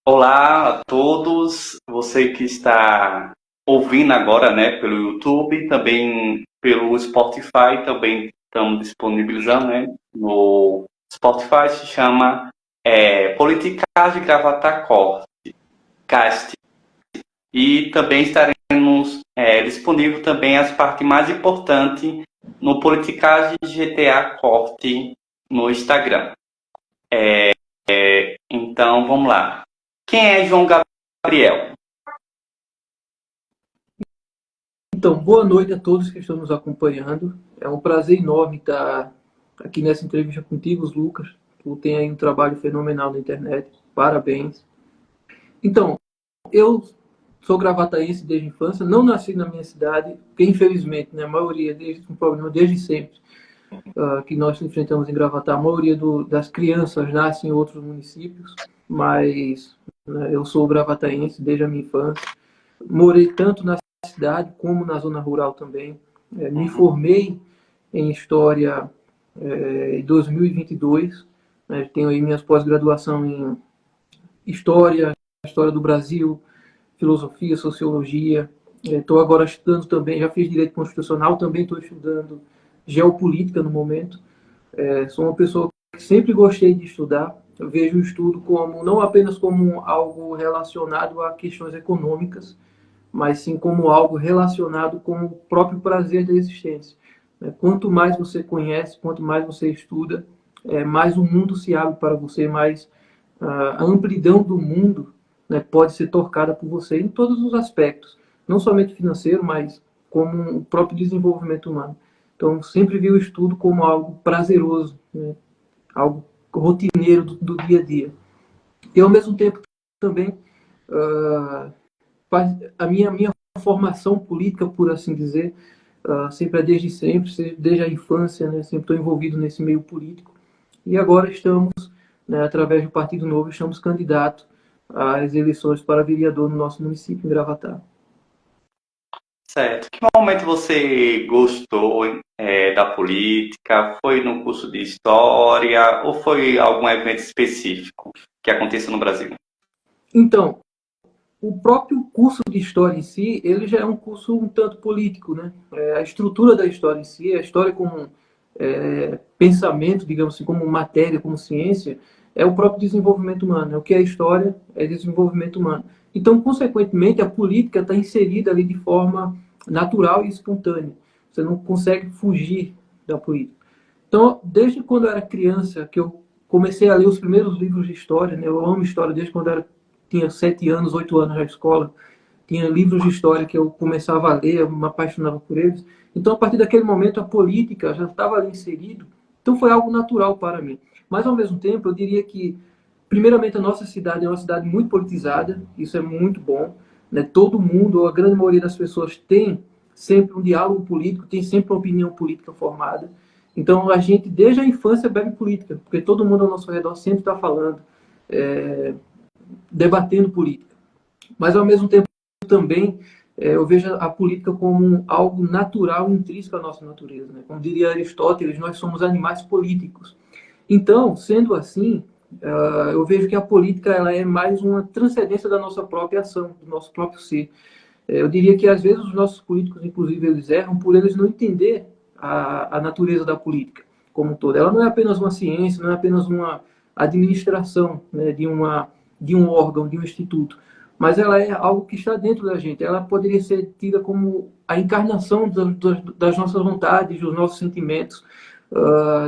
Olá a todos, você que está ouvindo agora, né, pelo YouTube, também pelo Spotify, também estamos disponibilizando, né, no Spotify, se chama Politicagem Gravatacore, Cast, e também estaremos disponível também as partes mais importantes no Politicagem GTA Corte no Instagram. Então, vamos lá. Quem é João Gabriel? Então, boa noite a todos que estão nos acompanhando. É um prazer enorme estar aqui nessa entrevista contigo, Lucas. Tu tem aí um trabalho fenomenal na internet. Parabéns. Então, eu sou gravataense desde a infância, não nasci na minha cidade, porque infelizmente, né, a maioria, desde um problema desde sempre, que nós enfrentamos em Gravatá, a maioria das crianças nascem em outros municípios, mas né, eu sou gravataense desde a minha infância. Morei tanto na cidade como na zona rural também. Me formei em História em 2022. Tenho aí minhas pós-graduação em História do Brasil, Filosofia, Sociologia. Estou agora estudando também, já fiz Direito Constitucional, também estou estudando Geopolítica no momento. Sou uma pessoa que sempre gostei de estudar. Eu vejo o estudo como não apenas como algo relacionado a questões econômicas, mas sim como algo relacionado com o próprio prazer da existência. Quanto mais você conhece, quanto mais você estuda, mais o mundo se abre para você, mais a amplidão do mundo, né, pode ser tocada por você em todos os aspectos, não somente financeiro, mas como o próprio desenvolvimento humano. Então, sempre vi o estudo como algo prazeroso, né, algo rotineiro do dia a dia. E, ao mesmo tempo, também, uh, a minha formação política, por assim dizer, sempre é desde sempre, desde a infância, né, sempre estou envolvido nesse meio político. E agora estamos, né, através do Partido Novo, estamos candidatos às eleições para vereador no nosso município, em Gravatá. Certo. Que momento você gostou da política? Foi no curso de história ou foi algum evento específico que aconteceu no Brasil? Então, o próprio curso de História em si, ele já é um curso um tanto político, né? A estrutura da história em si, a história como pensamento, digamos assim, como matéria, como ciência, é o próprio desenvolvimento humano. O que é história é desenvolvimento humano. Então, consequentemente, a política está inserida ali de forma natural e espontânea. Você não consegue fugir da política. Então, desde quando eu era criança, que eu comecei a ler os primeiros livros de história, né? Eu amo história desde quando eu tinha 7 anos, 8 anos na escola. Tinha livros de história que eu começava a ler, eu me apaixonava por eles. Então, a partir daquele momento, a política já estava ali inserido. Então, foi algo natural para mim. Mas, ao mesmo tempo, eu diria que, primeiramente, a nossa cidade é uma cidade muito politizada. Isso é muito bom, né? Todo mundo, ou a grande maioria das pessoas, tem sempre um diálogo político, tem sempre uma opinião política formada. Então, a gente, desde a infância, bebe política, porque todo mundo ao nosso redor sempre está falando, debatendo política. Mas, ao mesmo tempo, também eu vejo a política como algo natural, intrínseco à nossa natureza. Né? Como diria Aristóteles, nós somos animais políticos. Então, sendo assim, eu vejo que a política ela é mais uma transcendência da nossa própria ação, do nosso próprio ser. Eu diria que, às vezes, os nossos políticos, inclusive, eles erram por eles não entender a natureza da política como um todo. Ela não é apenas uma ciência, não é apenas uma administração, né, de um órgão, de um instituto, mas ela é algo que está dentro da gente. Ela poderia ser tida como a encarnação das nossas vontades, dos nossos sentimentos,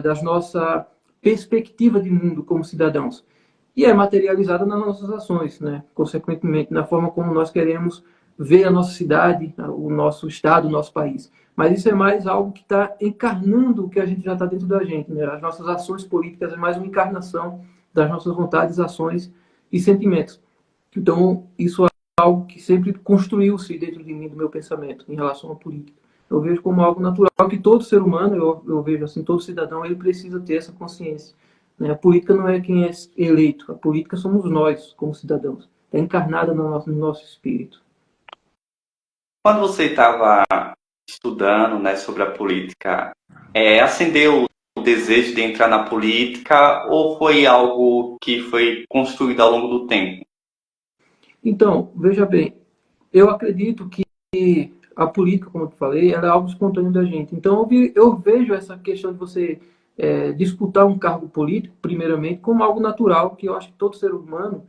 das nossa perspectiva de mundo como cidadãos. E é materializada nas nossas ações, né? Consequentemente, na forma como nós queremos ver a nossa cidade, o nosso estado, o nosso país. Mas isso é mais algo que está encarnando o que a gente já está dentro da gente. Né? As nossas ações políticas é mais uma encarnação das nossas vontades, ações e sentimentos. Então, isso é algo que sempre construiu-se dentro de mim, do meu pensamento, em relação à política. Eu vejo como algo natural que todo ser humano, eu vejo assim, todo cidadão, ele precisa ter essa consciência. Né? A política não é quem é eleito, a política somos nós, como cidadãos. Está encarnada no nosso espírito. Quando você estava estudando, né, sobre a política, acendeu o desejo de entrar na política ou foi algo que foi construído ao longo do tempo? Então, veja bem, eu acredito que a política, como eu falei, ela é algo espontâneo da gente. Então, eu vejo essa questão de você disputar um cargo político, primeiramente, como algo natural, que eu acho que todo ser humano,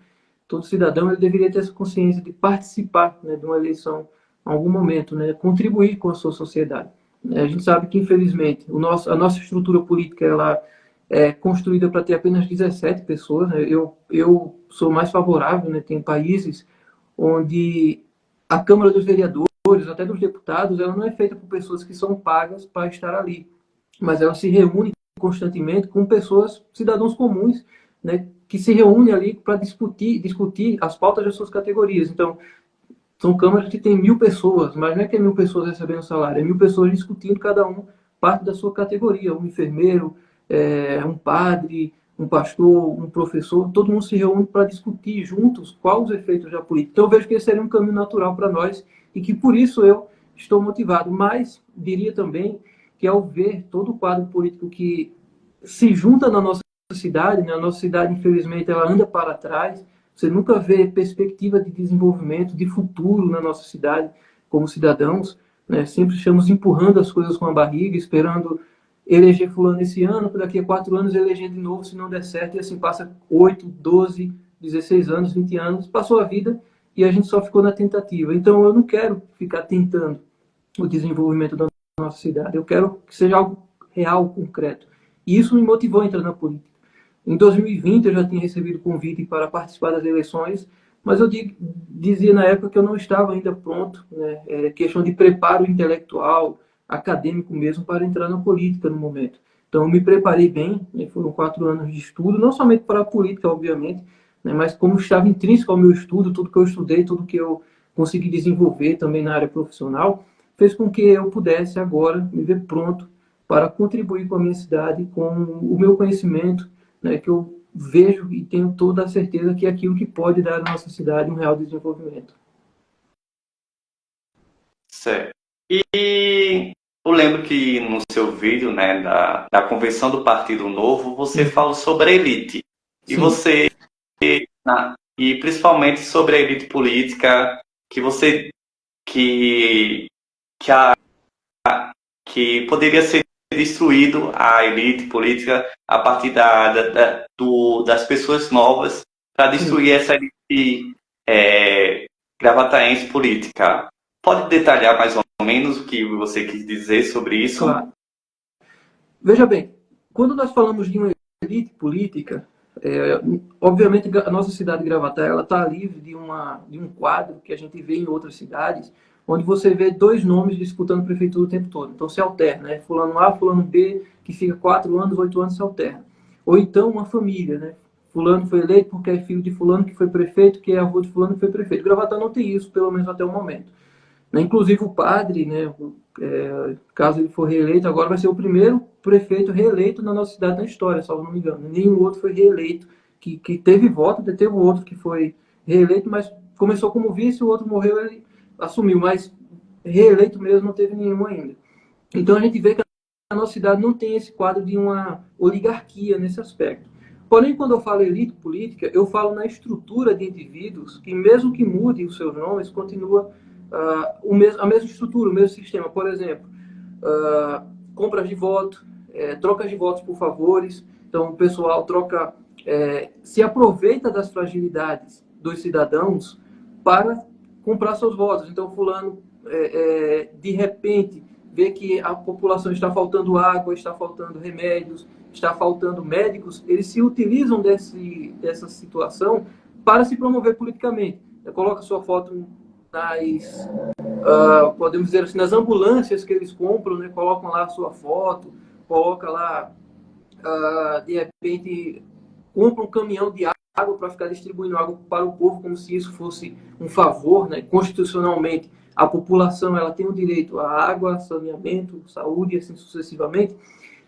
todo cidadão, ele deveria ter essa consciência de participar, né, de uma eleição em algum momento, né, contribuir com a sua sociedade. A gente sabe que, infelizmente, a nossa estrutura política ela é construída para ter apenas 17 pessoas. Né? Eu sou mais favorável, né? Tem países onde a Câmara dos Vereadores, até dos deputados, ela não é feita por pessoas que são pagas para estar ali, mas ela se reúne constantemente com pessoas, cidadãos comuns, né, que se reúnem ali para discutir as pautas das suas categorias. Então, são câmaras que têm 1.000 pessoas, mas não é que é 1.000 pessoas recebendo salário, é 1.000 pessoas discutindo cada um parte da sua categoria. Um enfermeiro, um padre, um pastor, um professor, todo mundo se reúne para discutir juntos quais os efeitos da política. Então eu vejo que esse seria um caminho natural para nós e que por isso eu estou motivado. Mas diria também que ao ver todo o quadro político que se junta na nossa cidade, né? A nossa cidade, infelizmente, ela anda para trás. Você nunca vê perspectiva de desenvolvimento, de futuro na nossa cidade como cidadãos, né? Sempre estamos empurrando as coisas com a barriga, esperando eleger fulano esse ano, para daqui a 4 anos eleger de novo, se não der certo, e assim passa 8, 12, 16 anos, 20 anos, passou a vida e a gente só ficou na tentativa. Então eu não quero ficar tentando o desenvolvimento da nossa cidade, eu quero que seja algo real, concreto. E isso me motivou a entrar na política. Em 2020 eu já tinha recebido convite para participar das eleições, mas eu dizia na época que eu não estava ainda pronto, né? É questão de preparo intelectual, acadêmico mesmo, para entrar na política no momento. Então eu me preparei bem, né? Foram 4 anos de estudo, não somente para a política, obviamente, né? Mas como estava intrínseco ao meu estudo, tudo que eu estudei, tudo que eu consegui desenvolver também na área profissional, fez com que eu pudesse agora me ver pronto para contribuir com a minha cidade, com o meu conhecimento, né, que eu vejo e tenho toda a certeza que é aquilo que pode dar à nossa cidade um real desenvolvimento. Certo. E eu lembro que no seu vídeo, né, da convenção do Partido Novo, você falou sobre a elite. E Sim, você, e principalmente sobre a elite política, que você, que, que, a, que poderia ser destruído a elite política a partir das pessoas novas para sim, destruir essa elite gravataense política. Pode detalhar mais ou menos o que você quis dizer sobre isso? claro. Veja bem, quando nós falamos de uma elite política, obviamente a nossa cidade de Gravatá ela está livre de um quadro que a gente vê em outras cidades, onde você vê dois nomes disputando prefeitura o tempo todo. Então se alterna, né? Fulano A, fulano B, que fica 4 anos, 8 anos se alterna. Ou então uma família, né? Fulano foi eleito porque é filho de fulano que foi prefeito, que é avô de fulano que foi prefeito. Gravatá não tem isso, pelo menos até o momento. Né? Inclusive o padre, né, caso ele for reeleito, agora vai ser o primeiro prefeito reeleito na nossa cidade na história, salvo não me engano. Nenhum outro foi reeleito, que teve voto, teve outro que foi reeleito, mas começou como vice, o outro morreu, ele assumiu, mas reeleito mesmo não teve nenhum ainda. Então a gente vê que a nossa cidade não tem esse quadro de uma oligarquia nesse aspecto. Porém, quando eu falo elite política, eu falo na estrutura de indivíduos que, mesmo que mude os seus nomes, continua a mesma estrutura, o mesmo sistema. Por exemplo, compras de voto, trocas de votos por favores. Então, o pessoal se aproveita das fragilidades dos cidadãos para comprar seus votos. Então, fulano, de repente, vê que a população está faltando água, está faltando remédios, está faltando médicos, eles se utilizam dessa situação para se promover politicamente. Coloca sua foto podemos dizer assim, nas ambulâncias que eles compram, né, colocam lá a sua foto, coloca lá, de repente, compra um caminhão de água para ficar distribuindo água para o povo, como se isso fosse um favor, né? Constitucionalmente, a população ela tem o direito à água, saneamento, saúde e assim sucessivamente.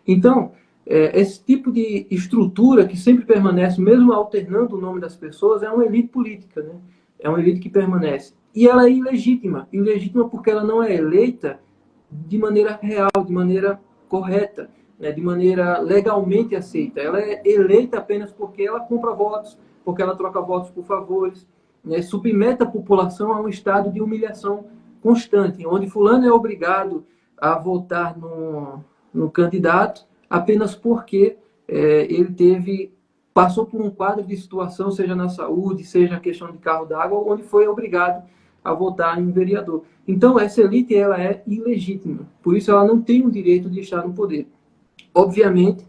Então, esse tipo de estrutura que sempre permanece, mesmo alternando o nome das pessoas, é uma elite política, né? É uma elite que permanece. E ela é ilegítima. Ilegítima porque ela não é eleita de maneira real, de maneira correta, né? De maneira legalmente aceita. Ela é eleita apenas porque ela compra votos, porque ela troca votos por favores. né, submete a população a um estado de humilhação constante, onde fulano é obrigado a votar no candidato apenas porque ele passou por um quadro de situação, seja na saúde, seja a questão de carro d'água, onde foi obrigado a votar em um vereador. Então, essa elite ela é ilegítima, por isso ela não tem o direito de estar no poder. Obviamente,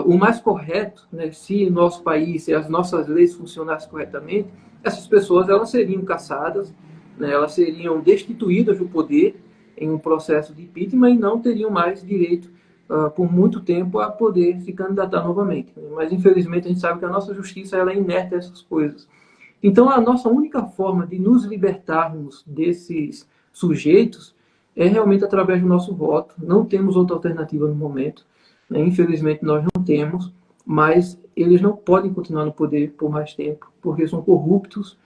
o mais correto, né, se o nosso país, se as nossas leis funcionassem corretamente, essas pessoas elas seriam caçadas, né, elas seriam destituídas do poder em um processo de impeachment e não teriam mais direito, por muito tempo, a poder se candidatar novamente. Mas, infelizmente, a gente sabe que a nossa justiça ela é inerte a essas coisas. Então, a nossa única forma de nos libertarmos desses sujeitos é realmente através do nosso voto. Não temos outra alternativa no momento, né? Infelizmente, nós não temos, mas eles não podem continuar no poder por mais tempo, porque são corruptos,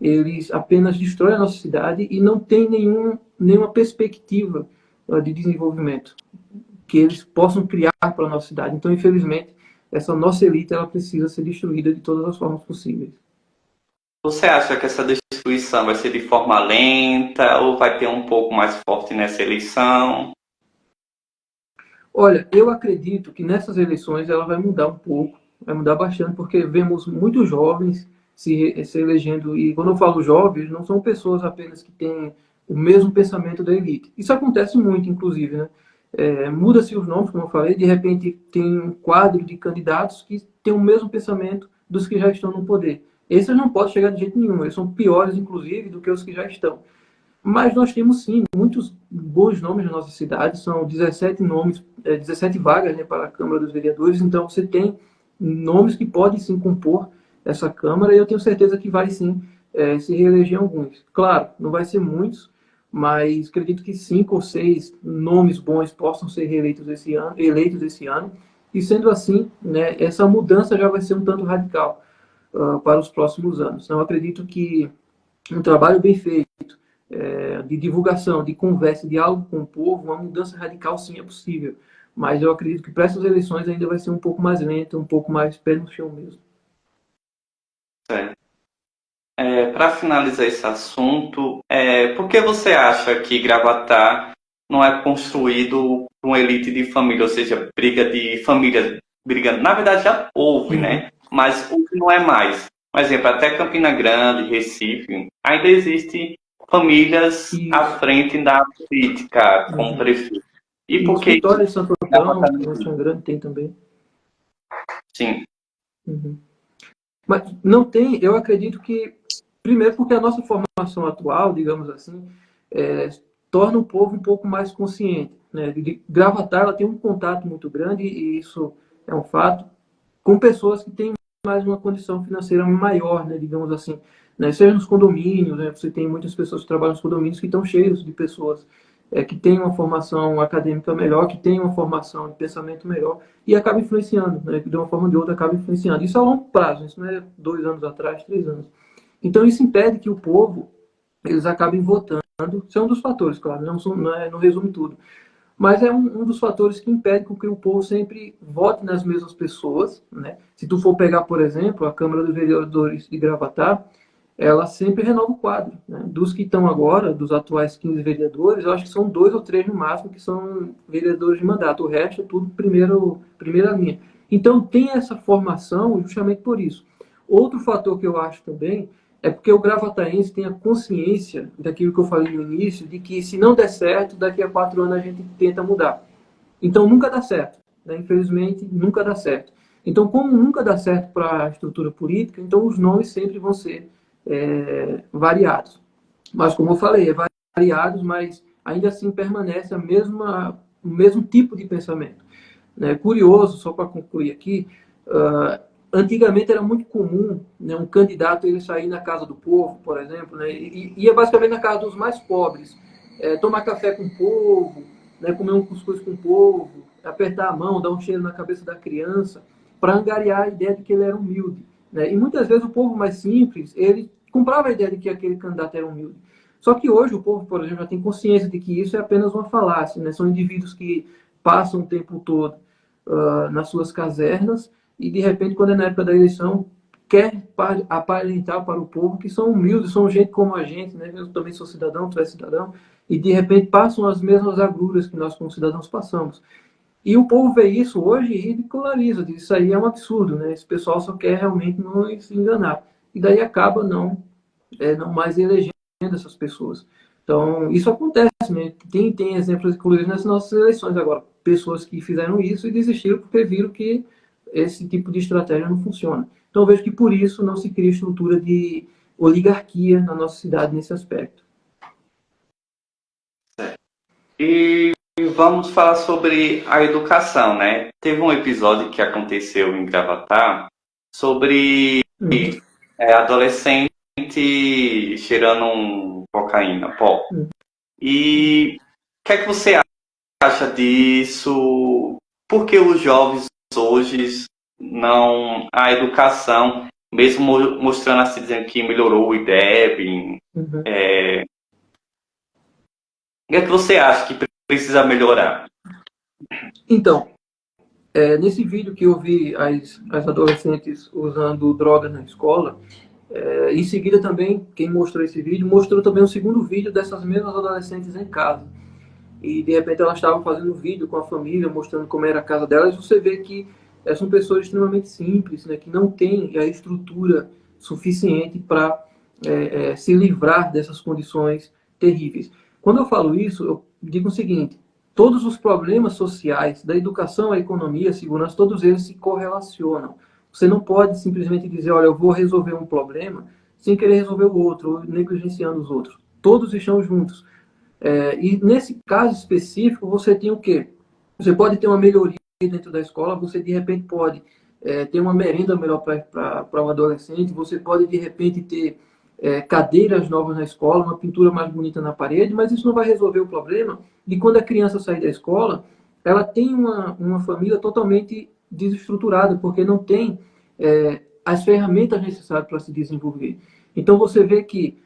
eles apenas destroem a nossa cidade e não têm nenhuma perspectiva de desenvolvimento que eles possam criar para a nossa cidade. Então, infelizmente, essa nossa elite ela precisa ser destruída de todas as formas possíveis. Você acha que essa destruição vai ser de forma lenta ou vai ter um pouco mais forte nessa eleição? Olha, eu acredito que nessas eleições ela vai mudar um pouco, vai mudar bastante, porque vemos muitos jovens se elegendo, e quando eu falo jovens, não são pessoas apenas que têm o mesmo pensamento da elite. Isso acontece muito, inclusive, né? Muda-se os nomes, como eu falei, de repente tem um quadro de candidatos que têm o mesmo pensamento dos que já estão no poder. Esses não podem chegar de jeito nenhum, eles são piores, inclusive, do que os que já estão. Mas nós temos, sim, muitos bons nomes na nossa cidade, são 17 nomes, 17 vagas, né, para a Câmara dos Vereadores, então você tem nomes que podem, sim, compor essa Câmara, e eu tenho certeza que vai, sim, se reeleger alguns. Claro, não vai ser muitos, mas acredito que 5 ou 6 nomes bons possam ser eleitos esse ano, e sendo assim, né, essa mudança já vai ser um tanto radical para os próximos anos. Então, acredito que um trabalho bem feito, de divulgação, de conversa, diálogo com o povo, uma mudança radical sim é possível. Mas eu acredito que para essas eleições ainda vai ser um pouco mais lento, um pouco mais pé no chão mesmo. Para finalizar esse assunto, por que você acha que Gravatar não é construído por uma elite de família, ou seja, briga de família, briga, na verdade já houve, né? Mas hoje não é mais. Por exemplo, até Campina Grande, Recife, ainda existe famílias à frente da política, como prefeito. E por que Vitória de Santo Antão, Campina Grande tem também. Sim. Mas não tem, eu acredito que, primeiro porque a nossa formação atual, digamos assim, torna o povo um pouco mais consciente, né? Gravatar, ela tem um contato muito grande, e isso é um fato, com pessoas que têm mais uma condição financeira maior, né, digamos assim, né, seja nos condomínios, né, você tem muitas pessoas que trabalham nos condomínios que estão cheios de pessoas que têm uma formação acadêmica melhor, que têm uma formação de pensamento melhor, e acaba influenciando, né, de uma forma ou de outra acaba influenciando. Isso a longo prazo, isso não é 2 anos atrás, 3 anos. Então isso impede que o povo, eles acabem votando, isso é um dos fatores, claro, não resume tudo, mas é um dos fatores que impede com que o povo sempre vote nas mesmas pessoas, né? Se tu for pegar, por exemplo, a Câmara dos Vereadores de Gravatar, ela sempre renova o quadro, né? Dos que estão agora, dos atuais 15 vereadores, eu acho que são 2 ou 3 no máximo que são vereadores de mandato, o resto é tudo primeira linha. Então tem essa formação justamente por isso. Outro fator que eu acho também é porque o gravataense tem a consciência daquilo que eu falei no início, de que se não der certo, daqui a 4 anos a gente tenta mudar. Então nunca dá certo, né? Infelizmente nunca dá certo. Então, como nunca dá certo para a estrutura política, então os nomes sempre vão ser variados. Mas como eu falei, variados, mas ainda assim permanece o mesmo tipo de pensamento. Né? Curioso, só para concluir aqui, antigamente era muito comum, né, um candidato ele sair na casa do povo, por exemplo, né, e ia basicamente na casa dos mais pobres, tomar café com o povo, né, comer um cuscuz com o povo, apertar a mão, dar um cheiro na cabeça da criança, para angariar a ideia de que ele era humilde. Né? E muitas vezes o povo mais simples, ele comprava a ideia de que aquele candidato era humilde. Só que hoje o povo, por exemplo, já tem consciência de que isso é apenas uma falácia, né? São indivíduos que passam o tempo todo nas suas casernas, e de repente, quando é na época da eleição, quer aparentar para o povo que são humildes, são gente como a gente, né? Eu também sou cidadão, tu és cidadão, e de repente passam as mesmas agruras que nós como cidadãos passamos. E o povo vê isso hoje e ridiculariza, diz, isso aí é um absurdo, né? Esse pessoal só quer realmente nos enganar. E daí acaba não mais elegendo essas pessoas. Então, isso acontece, né? Tem exemplos, inclusive, nas nossas eleições agora. Pessoas que fizeram isso e desistiram porque viram que esse tipo de estratégia não funciona. Então, eu vejo que por isso não se cria estrutura de oligarquia na nossa cidade nesse aspecto. E vamos falar sobre a educação, né? Teve um episódio que aconteceu em Gravatar sobre Uhum. adolescente cheirando cocaína, pó. Uhum. E o que é que você acha disso? Por que os jovens hoje não... A educação, mesmo mostrando assim, dizendo que melhorou o IDEB, Uhum. o que é que você acha que precisa melhorar? Então, nesse vídeo que eu vi as adolescentes usando drogas na escola, em seguida também, quem mostrou esse vídeo, mostrou também um segundo vídeo dessas mesmas adolescentes em casa. E de repente elas estavam fazendo um vídeo com a família, mostrando como era a casa delas. Você vê que são pessoas extremamente simples, né, que não têm a estrutura suficiente para se livrar dessas condições terríveis. Quando eu falo isso, eu digo o seguinte: todos os problemas sociais, da educação à economia, à segurança, todos eles se correlacionam. Você não pode simplesmente dizer, olha, eu vou resolver um problema sem querer resolver o outro, ou negligenciando os outros. Todos estão juntos. E nesse caso específico, você tem o quê? Você pode ter uma melhoria dentro da escola, você de repente pode ter uma merenda melhor para um adolescente, você pode de repente ter cadeiras novas na escola, uma pintura mais bonita na parede, mas isso não vai resolver o problema de quando a criança sair da escola, ela tem uma família totalmente desestruturada, porque não tem as ferramentas necessárias para se desenvolver. Então você vê que,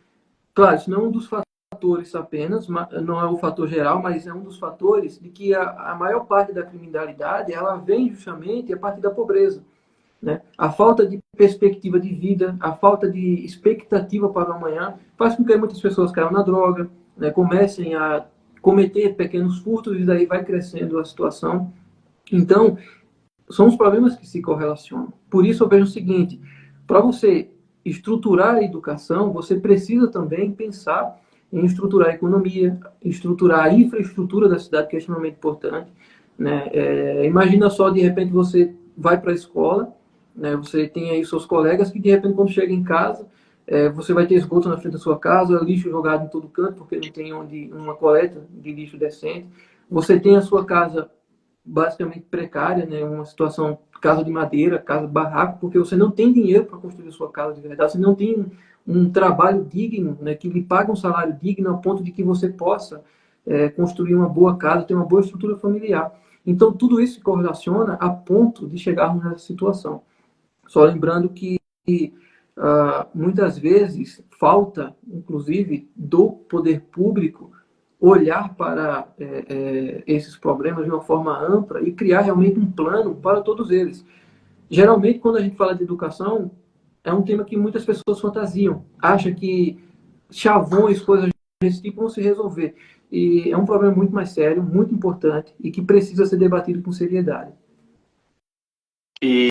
claro, isso não é um dos fatores apenas, não é o fator geral, mas é um dos fatores de que a maior parte da criminalidade ela vem justamente a partir da pobreza. Né? A falta de perspectiva de vida, a falta de expectativa para o amanhã, faz com que muitas pessoas caiam na droga, né? Comecem a cometer pequenos furtos e daí vai crescendo a situação. Então, são os problemas que se correlacionam. Por isso eu vejo o seguinte: para você estruturar a educação, você precisa também pensar em estruturar a economia, estruturar a infraestrutura da cidade, que é extremamente importante. Né? Imagina só, de repente, você vai para a escola, né? Você tem aí seus colegas que, de repente, quando chega em casa, você vai ter esgoto na frente da sua casa, lixo jogado em todo canto, porque não tem uma coleta de lixo decente. Você tem a sua casa basicamente precária, né? Uma situação, casa de madeira, casa de barraco, porque você não tem dinheiro para construir a sua casa de verdade, você não tem um trabalho digno, né? Que lhe pague um salário digno a ponto de que você possa construir uma boa casa, ter uma boa estrutura familiar. Então, tudo isso se correlaciona a ponto de chegarmos nessa situação. Só lembrando que muitas vezes falta, inclusive, do poder público olhar para esses problemas de uma forma ampla e criar realmente um plano para todos eles. Geralmente, quando a gente fala de educação, é um tema que muitas pessoas fantasiam, acham que chavões, coisas desse tipo vão se resolver. E é um problema muito mais sério, muito importante e que precisa ser debatido com seriedade. E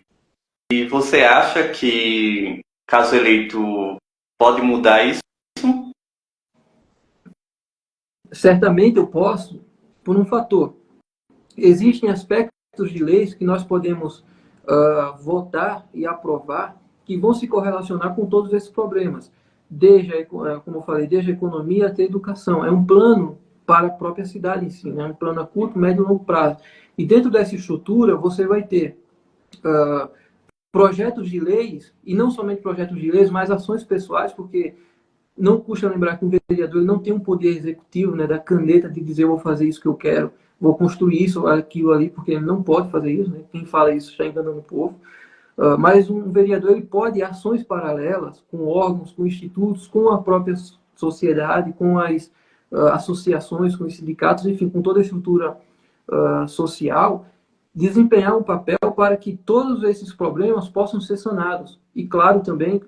você acha que, caso eleito, pode mudar isso? Certamente eu posso, por um fator. Existem aspectos de leis que nós podemos votar e aprovar que vão se correlacionar com todos esses problemas, desde, como eu falei, desde a economia até a educação. É um plano para a própria cidade em si, né? Um plano a curto, médio e longo prazo. E dentro dessa estrutura, você vai ter projetos de leis, e não somente projetos de leis, mas ações pessoais, porque não custa lembrar que o vereador não tem um poder executivo, né, da caneta de dizer eu vou fazer isso que eu quero, vou construir isso ou aquilo ali, porque ele não pode fazer isso. Né? Quem fala isso está enganando o povo. Mas um vereador ele pode ações paralelas com órgãos, com institutos, com a própria sociedade, com as associações, com os sindicatos, enfim, com toda a estrutura social, desempenhar um papel para que todos esses problemas possam ser sanados. e, claro, também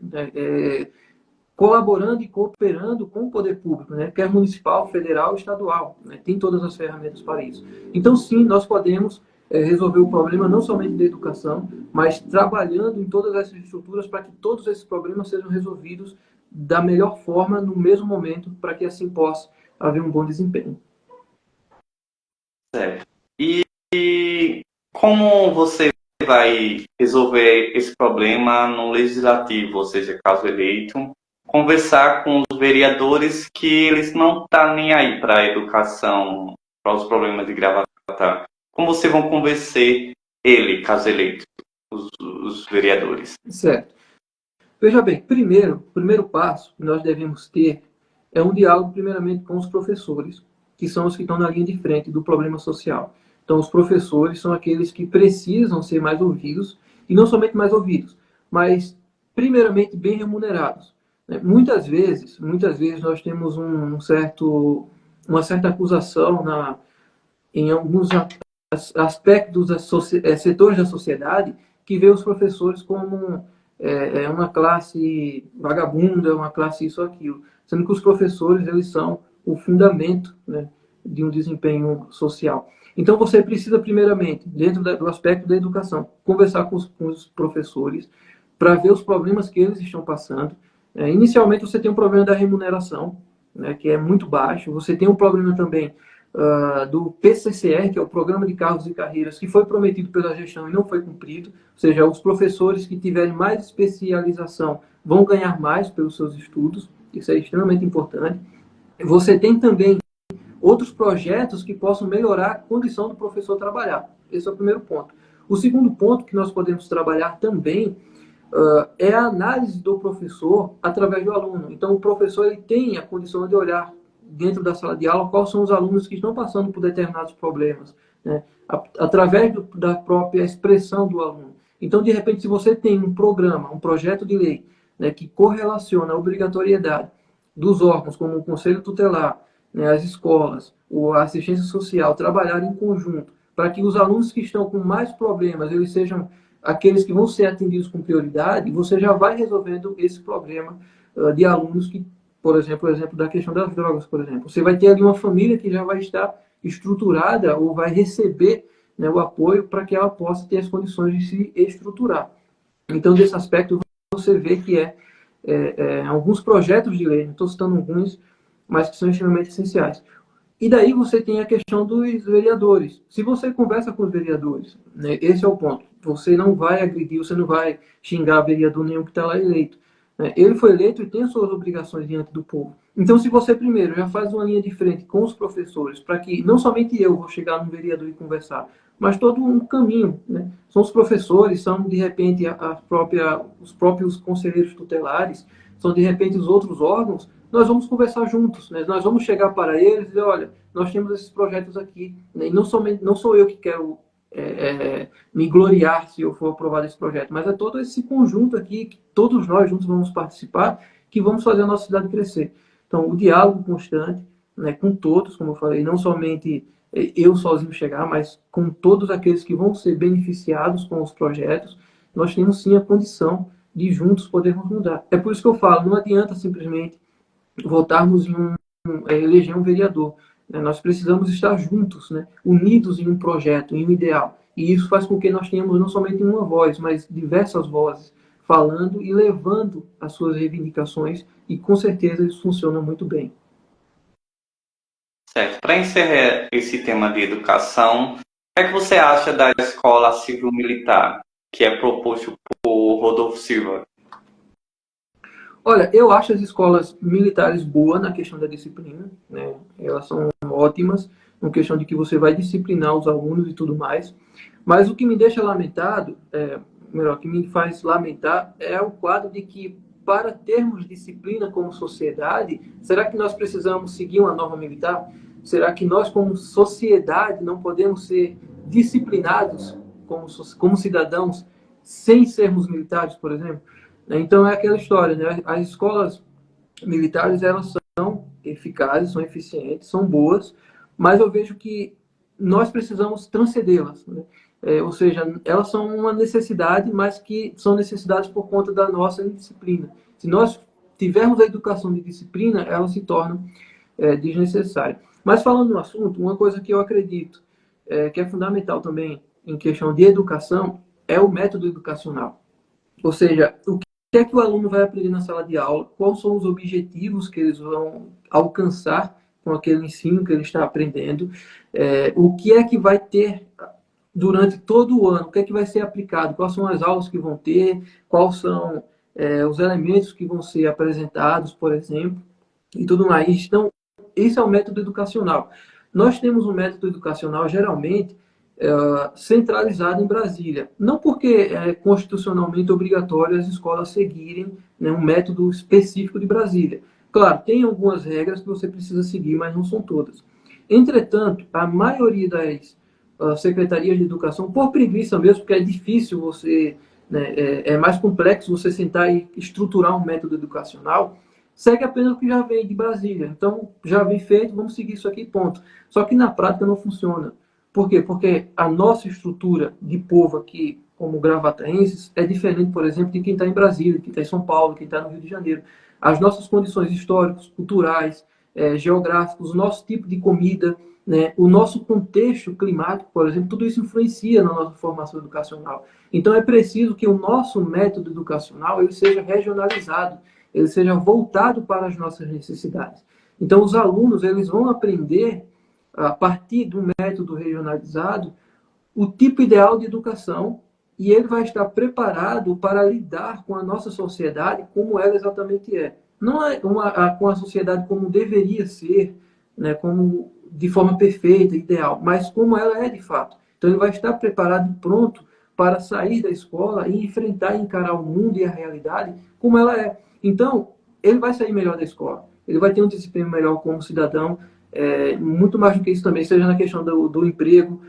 colaborando e cooperando com o poder público, né? Quer municipal, federal, estadual, né? Tem todas as ferramentas para isso. Então, sim, nós podemos resolver o problema não somente da educação, mas trabalhando em todas essas estruturas para que todos esses problemas sejam resolvidos da melhor forma, no mesmo momento, para que assim possa haver um bom desempenho. Certo. E como você vai resolver esse problema no legislativo, ou seja, caso eleito, conversar com os vereadores que eles não estão nem aí para a educação, para os problemas de Gravatá? Como vocês vão convencer ele, caso eleito, os vereadores? Certo. Veja bem, o primeiro passo que nós devemos ter é um diálogo, primeiramente, com os professores, que são os que estão na linha de frente do problema social. Então, os professores são aqueles que precisam ser mais ouvidos, e não somente mais ouvidos, mas, primeiramente, bem remunerados. Muitas vezes nós temos uma certa acusação em alguns aspectos, setores da sociedade, que vê os professores como uma classe vagabunda, uma classe isso ou aquilo, sendo que os professores eles são o fundamento, né, de um desempenho social. Então você precisa primeiramente, dentro do aspecto da educação, conversar com os professores para ver os problemas que eles estão passando. Inicialmente você tem um problema da remuneração, né, que é muito baixo. Você tem um problema também do PCCR, que é o Programa de Cargos e Carreiras, que foi prometido pela gestão e não foi cumprido. Ou seja, os professores que tiverem mais especialização vão ganhar mais pelos seus estudos. Isso é extremamente importante. Você tem também outros projetos que possam melhorar a condição do professor trabalhar. Esse é o primeiro ponto. O segundo ponto que nós podemos trabalhar também é a análise do professor através do aluno. Então, o professor ele tem a condição de olhar dentro da sala de aula quais são os alunos que estão passando por determinados problemas, né? Através da própria expressão do aluno. Então, de repente, se você tem um programa, um projeto de lei, né, que correlaciona a obrigatoriedade dos órgãos, como o Conselho Tutelar, né, as escolas, a assistência social, trabalhar em conjunto, para que os alunos que estão com mais problemas, eles sejam aqueles que vão ser atendidos com prioridade, você já vai resolvendo esse problema de alunos que, por exemplo, o exemplo da questão das drogas, por exemplo. Você vai ter ali uma família que já vai estar estruturada ou vai receber, né, o apoio para que ela possa ter as condições de se estruturar. Então, desse aspecto, você vê que alguns projetos de lei, não estou citando alguns, mas que são extremamente essenciais. E daí você tem a questão dos vereadores. Se você conversa com os vereadores, né, esse é o ponto. Você não vai agredir, você não vai xingar vereador nenhum que está lá eleito. Né? Ele foi eleito e tem as suas obrigações diante do povo. Então, se você primeiro já faz uma linha de frente com os professores, para que não somente eu vou chegar no vereador e conversar, mas todo um caminho, né? São os professores, são de repente os próprios conselheiros tutelares, são de repente os outros órgãos, nós vamos conversar juntos, né? Nós vamos chegar para eles e dizer, olha, nós temos esses projetos aqui, né? E não sou eu que quero me gloriar se eu for aprovado esse projeto, mas é todo esse conjunto aqui, que todos nós juntos vamos participar, que vamos fazer a nossa cidade crescer. Então, o diálogo constante, né, com todos, como eu falei, não somente eu sozinho chegar, mas com todos aqueles que vão ser beneficiados com os projetos, nós temos sim a condição de juntos podermos mudar. É por isso que eu falo, não adianta simplesmente votarmos eleger um vereador. Né? Nós precisamos estar juntos, né? Unidos em um projeto, em um ideal. E isso faz com que nós tenhamos não somente uma voz, mas diversas vozes falando e levando as suas reivindicações, e com certeza isso funciona muito bem. Certo. Para encerrar esse tema de educação, o que é que você acha da escola civil-militar, que é proposto por Rodolfo Silva? Olha, eu acho as escolas militares boas na questão da disciplina, né? Elas são ótimas, na questão de que você vai disciplinar os alunos e tudo mais. Mas o que me deixa lamentado, que me faz lamentar, é o quadro de que, para termos disciplina como sociedade, será que nós precisamos seguir uma norma militar? Será que nós, como sociedade, não podemos ser disciplinados como cidadãos sem sermos militares, por exemplo? Então, é aquela história, né? As escolas militares, elas são eficazes, são eficientes, são boas, mas eu vejo que nós precisamos transcendê-las, né? ou seja, elas são uma necessidade, mas que são necessidades por conta da nossa disciplina. Se nós tivermos a educação de disciplina, elas se tornam desnecessárias. Mas falando no assunto, uma coisa que eu acredito que é fundamental também em questão de educação é o método educacional. Ou seja, o que é que o aluno vai aprender na sala de aula, quais são os objetivos que eles vão alcançar com aquele ensino que ele está aprendendo, o que é que vai ter durante todo o ano, o que é que vai ser aplicado, quais são as aulas que vão ter, quais são os elementos que vão ser apresentados, por exemplo, e tudo mais. Então, esse é o método educacional. Nós temos um método educacional, geralmente, centralizado em Brasília. Não porque é constitucionalmente obrigatório as escolas seguirem, né, um método específico de Brasília. Claro, tem algumas regras que você precisa seguir, mas não são todas. Entretanto, a maioria das secretarias de educação, por preguiça mesmo, porque é difícil você, né, é mais complexo você sentar e estruturar um método educacional, segue apenas o que já vem de Brasília. Então, já vem feito, vamos seguir isso aqui, ponto. Só que na prática não funciona. Por quê? Porque a nossa estrutura de povo aqui, como gravataenses, é diferente, por exemplo, de quem está em Brasília, quem está em São Paulo, quem está no Rio de Janeiro. As nossas condições históricas, culturais, geográficos, o nosso tipo de comida, né, o nosso contexto climático, por exemplo, tudo isso influencia na nossa formação educacional. Então, é preciso que o nosso método educacional ele seja regionalizado, ele seja voltado para as nossas necessidades. Então, os alunos eles vão aprender, a partir do método regionalizado, o tipo ideal de educação e ele vai estar preparado para lidar com a nossa sociedade como ela exatamente é. Não é com a sociedade como deveria ser, né, como de forma perfeita, ideal, mas como ela é de fato. Então, ele vai estar preparado e pronto para sair da escola e enfrentar e encarar o mundo e a realidade como ela é. Então, ele vai sair melhor da escola. Ele vai ter um desempenho melhor como cidadão, muito mais do que isso também, seja na questão do emprego,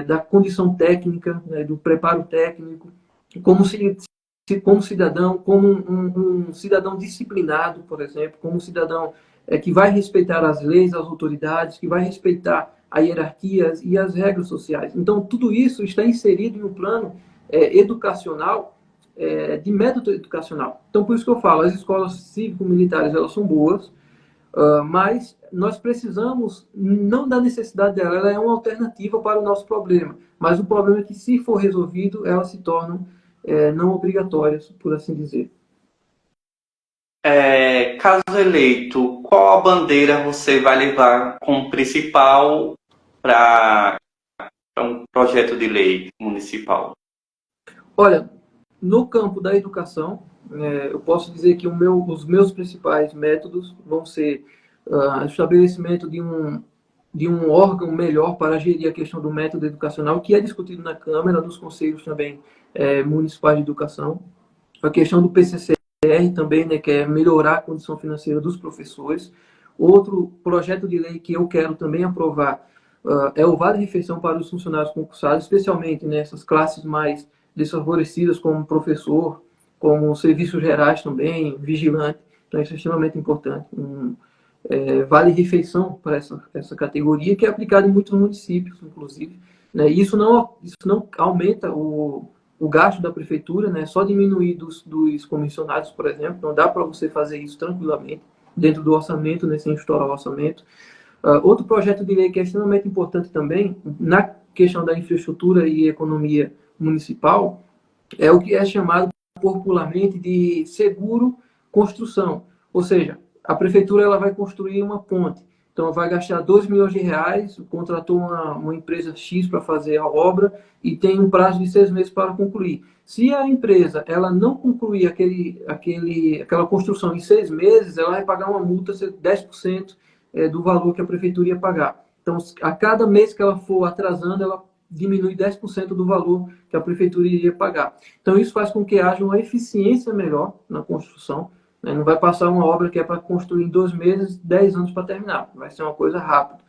da condição técnica, né, do preparo técnico, como cidadão, como um cidadão disciplinado, por exemplo, como um cidadão que vai respeitar as leis, as autoridades, que vai respeitar a hierarquia e as regras sociais. Então, tudo isso está inserido em um plano educacional, de método educacional. Então, por isso que eu falo, as escolas cívico-militares, elas são boas, mas nós precisamos, não da necessidade dela, ela é uma alternativa para o nosso problema. Mas o problema é que, se for resolvido, elas se tornam não obrigatórias, por assim dizer. Caso eleito, qual a bandeira você vai levar como principal para um projeto de lei municipal? Olha, no campo da educação, eu posso dizer que os meus principais métodos vão ser o estabelecimento de um órgão melhor para gerir a questão do método educacional, que é discutido na Câmara, nos conselhos também municipais de educação. A questão do PCCR também, né, que é melhorar a condição financeira dos professores. Outro projeto de lei que eu quero também aprovar é o Vale-Refeição para os funcionários concursados, especialmente nessas classes mais desfavorecidas, como professor, como serviços gerais também, vigilante. Então, isso é extremamente importante. Vale-refeição para essa categoria, que é aplicado em muitos municípios, inclusive. Né? Isso não aumenta o gasto da prefeitura, né? Só diminuir dos comissionados, por exemplo. Não dá para você fazer isso tranquilamente dentro do orçamento, né? Sem estourar o orçamento. Outro projeto de lei que é extremamente importante também, na questão da infraestrutura e economia municipal, é o que é chamado popularmente de seguro construção. Ou seja, a prefeitura ela vai construir uma ponte. Então, vai gastar 2 milhões de reais, contratou uma empresa X para fazer a obra e tem um prazo de 6 meses para concluir. Se a empresa ela não concluir aquela construção em 6 meses, ela vai pagar uma multa de 10% do valor que a prefeitura ia pagar. Então, a cada mês que ela for atrasando, ela diminui 10% do valor que a prefeitura iria pagar. Então, isso faz com que haja uma eficiência melhor na construção. Né? Não vai passar uma obra que é para construir em 2 meses, 10 anos para terminar. Vai ser uma coisa rápida.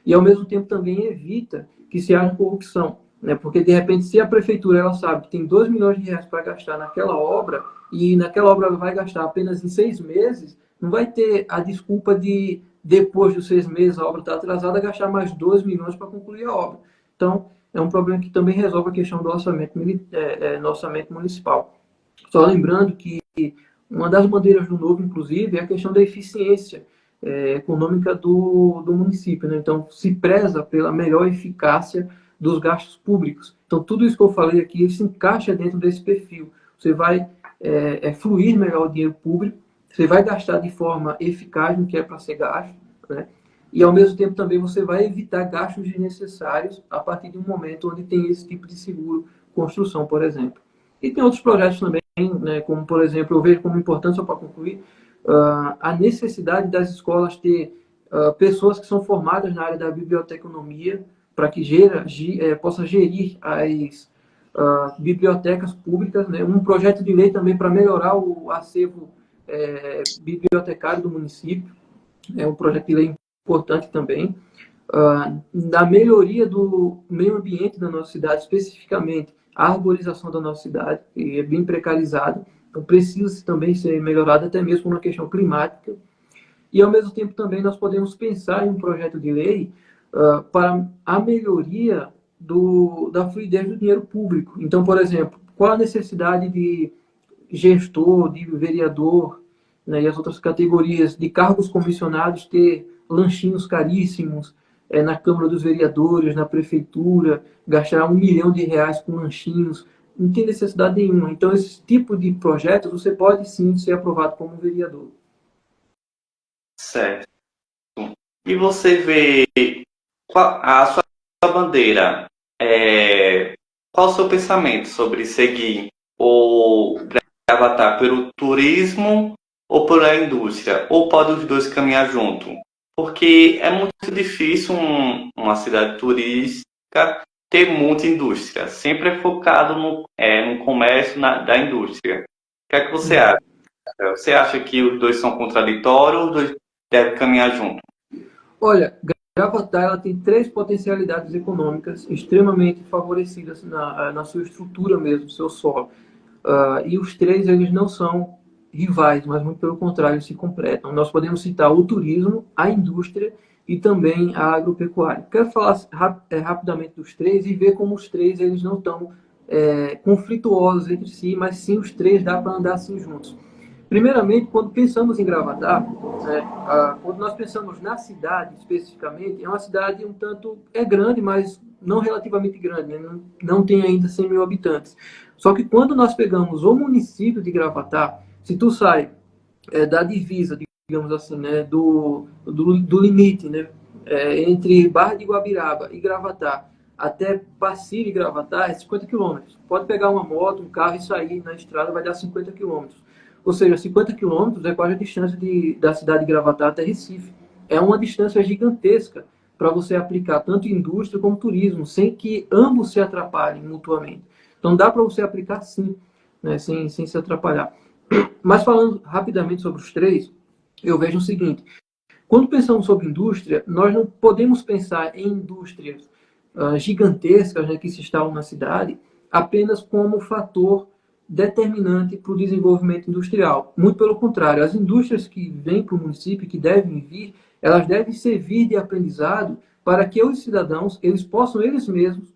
E, ao mesmo tempo, também evita que se haja corrupção. Né? Porque, de repente, se a prefeitura ela sabe que tem 2 milhões de reais para gastar naquela obra, e naquela obra ela vai gastar apenas em 6 meses, não vai ter a desculpa de, depois dos 6 meses, a obra está atrasada, gastar mais 2 milhões para concluir a obra. Então, é um problema que também resolve a questão do orçamento, no orçamento municipal. Só lembrando que uma das bandeiras do Novo, inclusive, é a questão da eficiência econômica do município, né? Então, se preza pela melhor eficácia dos gastos públicos. Então, tudo isso que eu falei aqui se encaixa dentro desse perfil. Você vai fluir melhor o dinheiro público, você vai gastar de forma eficaz no que é para ser gasto, né? E, ao mesmo tempo, também você vai evitar gastos desnecessários a partir de um momento onde tem esse tipo de seguro construção, por exemplo. E tem outros projetos também, né, como, por exemplo, eu vejo como importante, só para concluir, a necessidade das escolas ter pessoas que são formadas na área da biblioteconomia para que possa gerir as bibliotecas públicas, né? Um projeto de lei também para melhorar o acervo bibliotecário do município, é um projeto de lei importante também, da melhoria do meio ambiente da nossa cidade, especificamente a arborização da nossa cidade, que é bem precarizada, então precisa também ser melhorada, até mesmo por uma questão climática. E, ao mesmo tempo, também nós podemos pensar em um projeto de lei para a melhoria da fluidez do dinheiro público. Então, por exemplo, qual a necessidade de gestor, de vereador, né, e as outras categorias de cargos comissionados ter lanchinhos caríssimos na Câmara dos Vereadores, na Prefeitura, gastar R$ 1 milhão com lanchinhos? Não tem necessidade nenhuma. Então, esse tipo de projetos você pode sim ser aprovado como vereador. Certo. E você vê a sua bandeira, qual o seu pensamento sobre seguir ou Gravatar pelo turismo ou pela indústria? Ou podem os dois caminhar junto? Porque é muito difícil uma cidade turística ter muita indústria. Sempre é focado no comércio da indústria. O que é que você acha? Você acha que os dois são contraditórios ou os dois devem caminhar junto? Olha, Gravatar ela tem três potencialidades econômicas extremamente favorecidas na sua estrutura mesmo, no seu solo. E os três eles não são rivais, mas muito pelo contrário, se completam. Nós podemos citar o turismo, a indústria e também a agropecuária. Quero falar rapidamente dos três e ver como os três eles não estão conflituosos entre si, mas sim os três dá para andar assim juntos. Primeiramente, quando pensamos em Gravatar, quando nós pensamos na cidade especificamente, é uma cidade um tanto grande, mas não relativamente grande, né? Não tem ainda 100 mil habitantes. Só que quando nós pegamos o município de Gravatar, se tu sai da divisa, digamos assim, né, do limite, né, entre Barra de Guabiraba e Gravatar, até Passira e Gravatar, é 50 quilômetros. Pode pegar uma moto, um carro e sair na estrada, vai dar 50 quilômetros. Ou seja, 50 quilômetros é quase a distância da cidade de Gravatar até Recife. É uma distância gigantesca para você aplicar tanto indústria como turismo, sem que ambos se atrapalhem mutuamente. Então dá para você aplicar sim, né, sem se atrapalhar. Mas falando rapidamente sobre os três, eu vejo o seguinte: quando pensamos sobre indústria, nós não podemos pensar em indústrias gigantescas, né, que se instalam na cidade apenas como fator determinante para o desenvolvimento industrial. Muito pelo contrário, as indústrias que vêm para o município, que devem vir, elas devem servir de aprendizado para que os cidadãos eles possam eles mesmos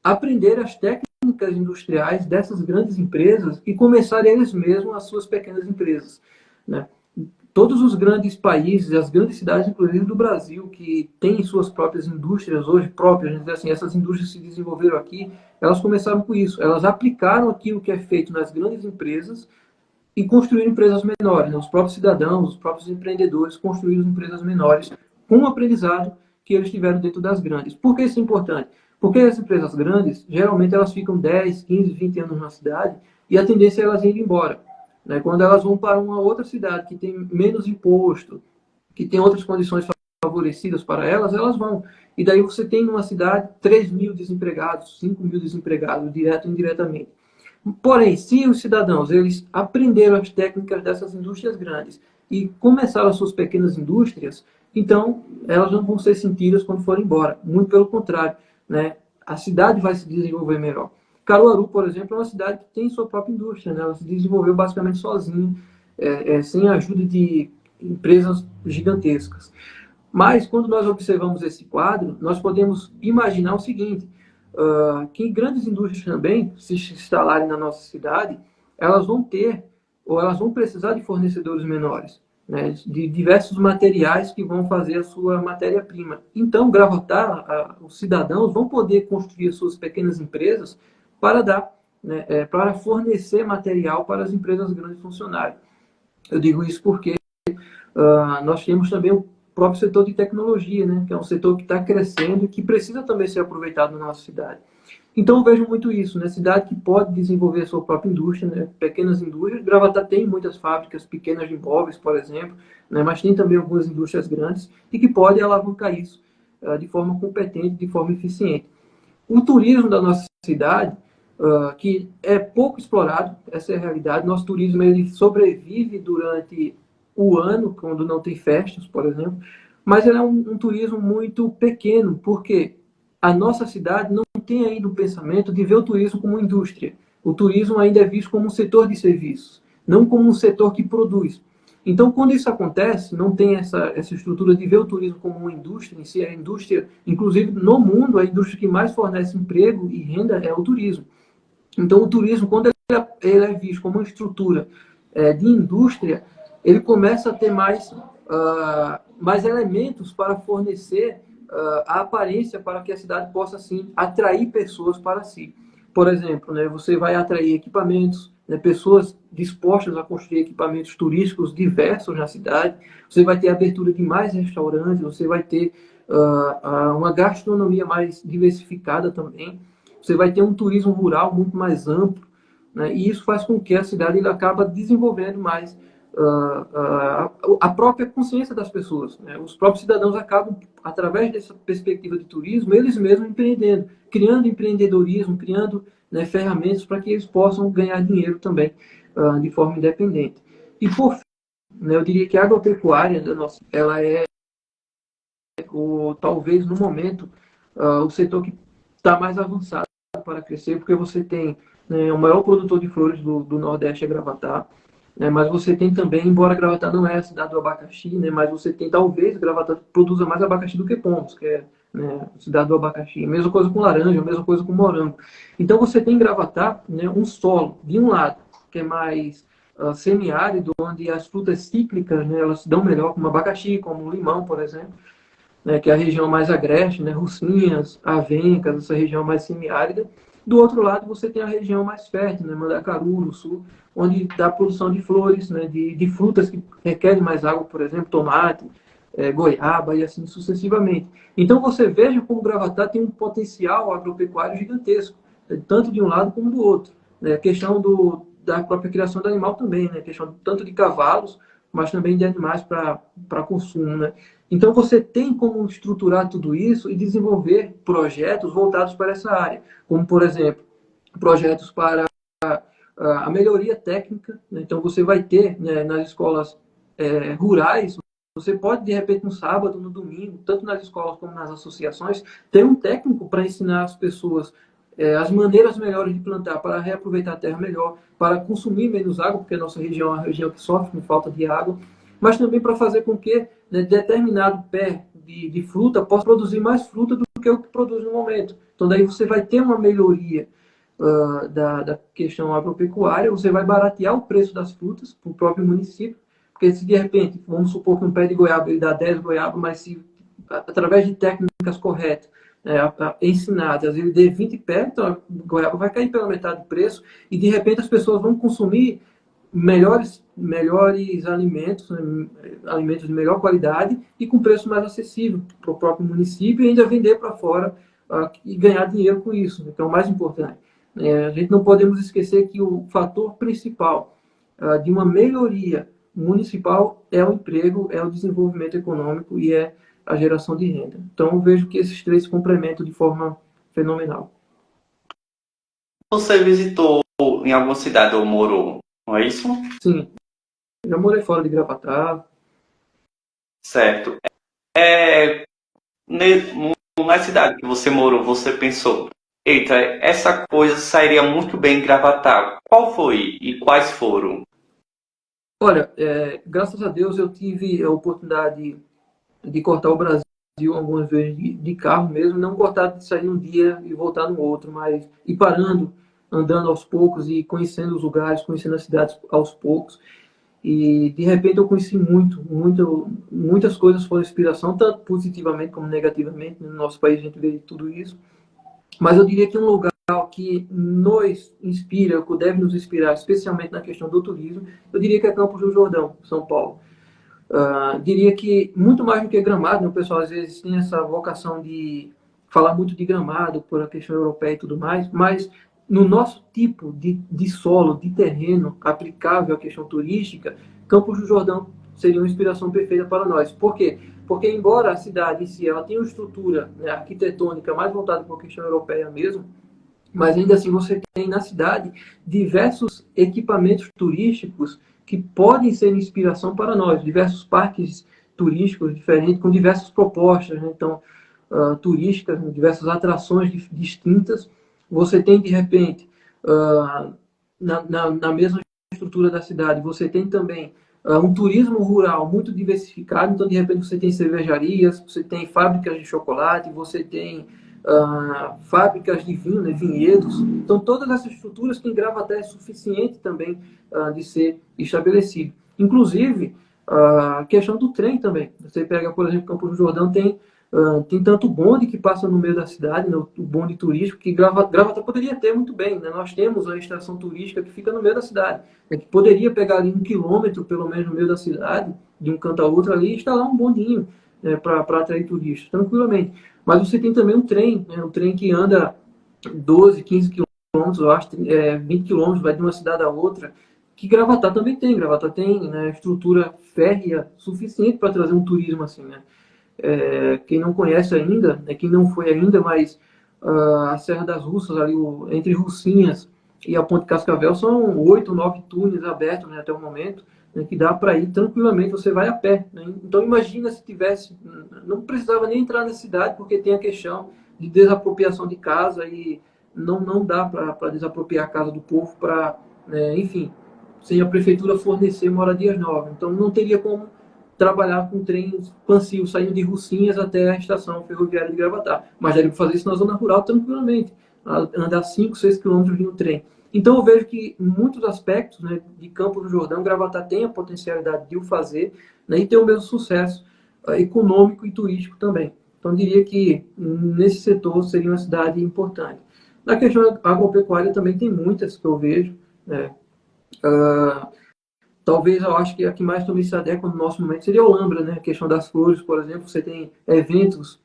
aprender as técnicas industriais dessas grandes empresas e começar eles mesmos as suas pequenas empresas, né? Todos os grandes países, as grandes cidades, inclusive do Brasil, que têm suas próprias indústrias hoje próprias, assim, essas indústrias se desenvolveram aqui, elas começaram com isso. Elas aplicaram aquilo que é feito nas grandes empresas e construíram empresas menores, né? Os próprios cidadãos, os próprios empreendedores construíram empresas menores com o aprendizado que eles tiveram dentro das grandes. Por que isso é importante? Porque as empresas grandes, geralmente elas ficam 10, 15, 20 anos na cidade e a tendência é elas irem embora, né? Quando elas vão para uma outra cidade que tem menos imposto, que tem outras condições favorecidas para elas, elas vão. E daí você tem numa cidade 3 mil desempregados, 5 mil desempregados, direto e indiretamente. Porém, se os cidadãos eles aprenderam as técnicas dessas indústrias grandes e começaram as suas pequenas indústrias, então elas não vão ser sentidas quando forem embora. Muito pelo contrário, né? A cidade vai se desenvolver melhor. Caruaru, por exemplo, é uma cidade que tem sua própria indústria, né? Ela se desenvolveu basicamente sozinha, sem a ajuda de empresas gigantescas. Mas, quando nós observamos esse quadro, nós podemos imaginar o seguinte: que grandes indústrias também, se instalarem na nossa cidade, elas vão ter, ou elas vão precisar de fornecedores menores, né, de diversos materiais que vão fazer a sua matéria-prima. Então, Gravatar, os cidadãos vão poder construir suas pequenas empresas para dar, né, para fornecer material para as empresas grandes funcionarem. Eu digo isso porque nós temos também o próprio setor de tecnologia, né, que é um setor que está crescendo e que precisa também ser aproveitado na nossa cidade. Então, eu vejo muito isso, né? Cidade que pode desenvolver a sua própria indústria, né? Pequenas indústrias. Gravatar tem muitas fábricas pequenas de imóveis, por exemplo, né? Mas tem também algumas indústrias grandes e que podem alavancar isso de forma competente, de forma eficiente. O turismo da nossa cidade, que é pouco explorado, essa é a realidade. Nosso turismo ele sobrevive durante o ano, quando não tem festas, por exemplo, mas ele é um turismo muito pequeno, porque a nossa cidade não tem ainda o pensamento de ver o turismo como indústria. O turismo ainda é visto como um setor de serviços, não como um setor que produz. Então, quando isso acontece, não tem essa estrutura de ver o turismo como uma indústria em si, a indústria, inclusive no mundo, a indústria que mais fornece emprego e renda é o turismo. Então, o turismo, quando ele é visto como uma estrutura de indústria, ele começa a ter mais elementos para fornecer a aparência para que a cidade possa, assim, atrair pessoas para si. Por exemplo, né, você vai atrair equipamentos, né, pessoas dispostas a construir equipamentos turísticos diversos na cidade, você vai ter abertura de mais restaurantes, você vai ter uma gastronomia mais diversificada também, você vai ter um turismo rural muito mais amplo, né, e isso faz com que a cidade acaba desenvolvendo mais a própria consciência das pessoas. Né? Os próprios cidadãos acabam, através dessa perspectiva de turismo, eles mesmos empreendendo, criando empreendedorismo, criando, né, ferramentas para que eles possam ganhar dinheiro também de forma independente. E por fim, né, eu diria que a agropecuária da nossa, ela é talvez no momento o setor que está mais avançado para crescer, porque você tem, né, o maior produtor de flores do Nordeste é Gravatar, né, mas você tem também, embora Gravatar não é a cidade do abacaxi, né, mas você tem, talvez, Gravatar produza mais abacaxi do que Pombos, que é, né, a cidade do abacaxi. Mesma coisa com laranja, mesma coisa com morango. Então você tem em Gravatar, né, um solo, de um lado, que é mais semiárido, onde as frutas cíclicas, né, elas se dão melhor, como abacaxi, como limão, por exemplo, né, que é a região mais agreste, né, Rucinhas, Avencas, essa região mais semiárida. Do outro lado, você tem a região mais fértil, né, Mandacaru, no sul, onde dá produção de flores, né, de frutas que requerem mais água, por exemplo, tomate, goiaba e assim sucessivamente. Então, você veja como Gravatar tem um potencial agropecuário gigantesco, né, tanto de um lado como do outro. Né, a questão da própria criação do animal também, né, a questão tanto de cavalos, mas também de animais para consumo, né? Então, você tem como estruturar tudo isso e desenvolver projetos voltados para essa área, como, por exemplo, projetos para a melhoria técnica. Né? Então, você vai ter, né, nas escolas rurais, você pode, de repente, no sábado, no domingo, tanto nas escolas como nas associações, ter um técnico para ensinar as pessoas as maneiras melhores de plantar, para reaproveitar a terra melhor, para consumir menos água, porque a nossa região é uma região que sofre com falta de água, mas também para fazer com que, né, determinado pé de fruta possa produzir mais fruta do que o que produz no momento. Então, daí você vai ter uma melhoria da questão agropecuária, você vai baratear o preço das frutas para o próprio município, porque se de repente, vamos supor que um pé de goiaba ele dá 10 goiabas, mas se através de técnicas corretas, ensinadas, ele dê 20 pés, então a goiaba vai cair pela metade do preço e de repente as pessoas vão consumir melhores alimentos, né, alimentos de melhor qualidade e com preço mais acessível para o próprio município e ainda vender para fora e ganhar dinheiro com isso, que é o mais importante. A gente não podemos esquecer que o fator principal de uma melhoria municipal é o emprego, é o desenvolvimento econômico e é a geração de renda. Então, eu vejo que esses três se complementam de forma fenomenal. Você visitou em alguma cidade ou morou, não é isso? Sim, já morei fora de Gravatar. Certo. Na cidade que você morou, você pensou, eita, essa coisa sairia muito bem em Gravatar. Qual foi e quais foram? Olha, graças a Deus eu tive a oportunidade de cortar o Brasil algumas vezes de carro mesmo, não gostar de sair um dia e voltar no outro, mas ir parando, andando aos poucos e conhecendo os lugares, conhecendo as cidades aos poucos. E de repente eu conheci muitas coisas foram inspiração, tanto positivamente como negativamente. No nosso país a gente vê tudo isso. Mas eu diria que um lugar que nos inspira, que deve nos inspirar, especialmente na questão do turismo, eu diria que é Campos do Jordão, São Paulo. Diria que muito mais do que Gramado, né? O pessoal às vezes tem essa vocação de falar muito de Gramado por a questão europeia e tudo mais, mas no nosso tipo de solo, de terreno aplicável à questão turística, Campos do Jordão seria uma inspiração perfeita para nós. Por quê? Porque embora a cidade em si ela tenha uma estrutura, né, arquitetônica mais voltada para a questão europeia mesmo, mas ainda assim você tem na cidade diversos equipamentos turísticos que podem ser inspiração para nós, diversos parques turísticos diferentes, com diversas propostas, né? Então, turísticas, né? Diversas atrações distintas. Você tem, de repente, na mesma estrutura da cidade, você tem também um turismo rural muito diversificado. Então, de repente, você tem cervejarias, você tem fábricas de chocolate, você tem fábricas de vinho, né, vinhedos. Então, todas essas estruturas que em Gravatá é suficiente também de ser estabelecido. Inclusive, a questão do trem também. Você pega, por exemplo, Campos do Jordão, tem tanto bonde que passa no meio da cidade, né, o bonde turístico, que Gravatá poderia ter muito bem. Né? Nós temos a estação turística que fica no meio da cidade, né, que poderia pegar ali 1 quilômetro, pelo menos, no meio da cidade, de um canto a outro ali, e instalar um bondinho, né, para atrair turistas, tranquilamente. Mas você tem também um trem que anda 12, 15 quilômetros, eu acho, 20 quilômetros, vai de uma cidade a outra, que Gravatá também tem. Gravatá tem, né, estrutura férrea suficiente para trazer um turismo assim, né? Quem não conhece ainda, né, quem não foi ainda, mas a Serra das Russas, ali entre Russinhas e a Ponte Cascavel, são 8, 9 túneis abertos, né, até o momento, né, que dá para ir tranquilamente, você vai a pé. Né? Então imagina se tivesse, não precisava nem entrar na cidade, porque tem a questão de desapropriação de casa e não dá para desapropriar a casa do povo para, né, enfim, sem a prefeitura fornecer moradias novas. Então não teria como trabalhar com trem expansivo, saindo de Russinhas até a estação ferroviária de Gravatá. Mas daria para fazer isso na zona rural tranquilamente, andar 5, 6 quilômetros de um trem. Então eu vejo que em muitos aspectos, né, de Campos do Jordão, Gravatá tem a potencialidade de o fazer, né, e ter o mesmo sucesso econômico e turístico também. Então eu diria que nesse setor seria uma cidade importante. Na questão agropecuária também tem muitas que eu vejo, né. Talvez eu acho que a que mais também se adequa no nosso momento seria a Olambra, né? A questão das flores, por exemplo, você tem eventos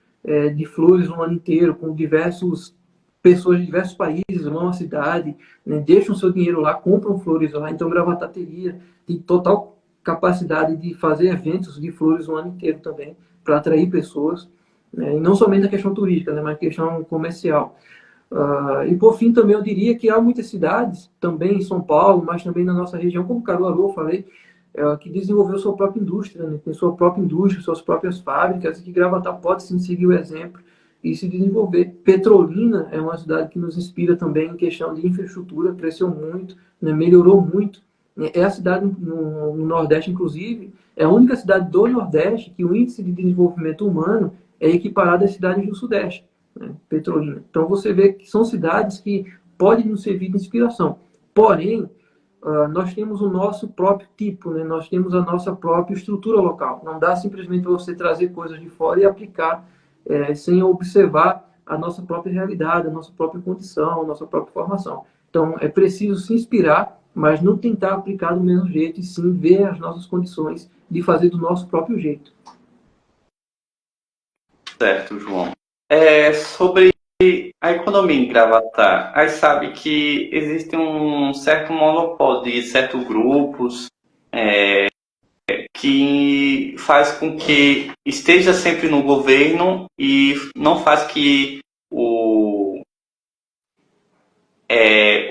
de flores no ano inteiro, com diversos pessoas de diversos países vão à cidade, né? Deixam seu dinheiro lá, compram flores lá. Então, Gravatá tem total capacidade de fazer eventos de flores o ano inteiro também, para atrair pessoas, né? E não somente a questão turística, né? Mas a questão comercial. E por fim também eu diria que há muitas cidades, também em São Paulo, mas também na nossa região, como Caruaru, eu falei, que desenvolveu sua própria indústria, né? Tem sua própria indústria, suas próprias fábricas, e que Gravatá pode sim seguir o exemplo e se desenvolver. Petrolina é uma cidade que nos inspira também em questão de infraestrutura, cresceu muito, né? Melhorou muito. É a cidade no Nordeste, inclusive, é a única cidade do Nordeste que o índice de desenvolvimento humano é equiparado às cidades do Sudeste, né? Petrolina. Então você vê que são cidades que podem nos servir de inspiração. Porém, nós temos o nosso próprio tipo, né? Nós temos a nossa própria estrutura local. Não dá simplesmente para você trazer coisas de fora e aplicar sem observar a nossa própria realidade, a nossa própria condição, a nossa própria formação. Então é preciso se inspirar, mas não tentar aplicar do mesmo jeito, e sim ver as nossas condições de fazer do nosso próprio jeito. Certo, João. Sobre a economia em Gravatá, a gente sabe que existe um certo monopólio de certos grupos que faz com que esteja sempre no governo e não faz que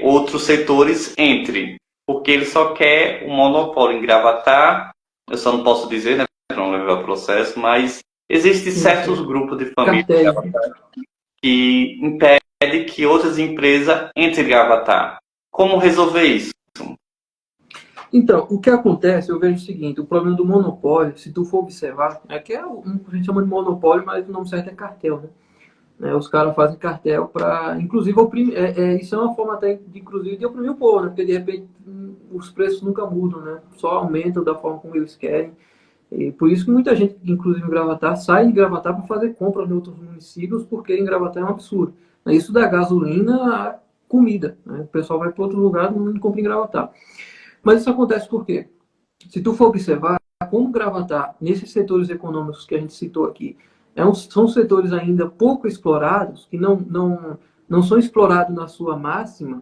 outros setores entrem, porque ele só quer um monopólio em Gravatá. Eu só não posso dizer, né, para não levar o processo, mas existem certos grupos de famílias em Cartéis, né? Gravatá que impede que outras empresas entrem em Gravatá. Como resolver isso? Então, o que acontece, eu vejo o seguinte, o problema do monopólio, se tu for observar, é que a gente chama de monopólio, mas o nome certo é cartel, né? Os caras fazem cartel para, inclusive, oprimir, isso é uma forma até, inclusive, de oprimir o povo, né? Porque, de repente, os preços nunca mudam, né? Só aumentam da forma como eles querem. E por isso que muita gente, inclusive em Gravatar, sai de Gravatar para fazer compras em outros municípios, porque em Gravatar é um absurdo. Isso da gasolina à comida, né? O pessoal vai para outro lugar e não compra em Gravatar. Mas isso acontece por quê? Se tu for observar, como Gravatar, nesses setores econômicos que a gente citou aqui, são setores ainda pouco explorados, que não são explorados na sua máxima,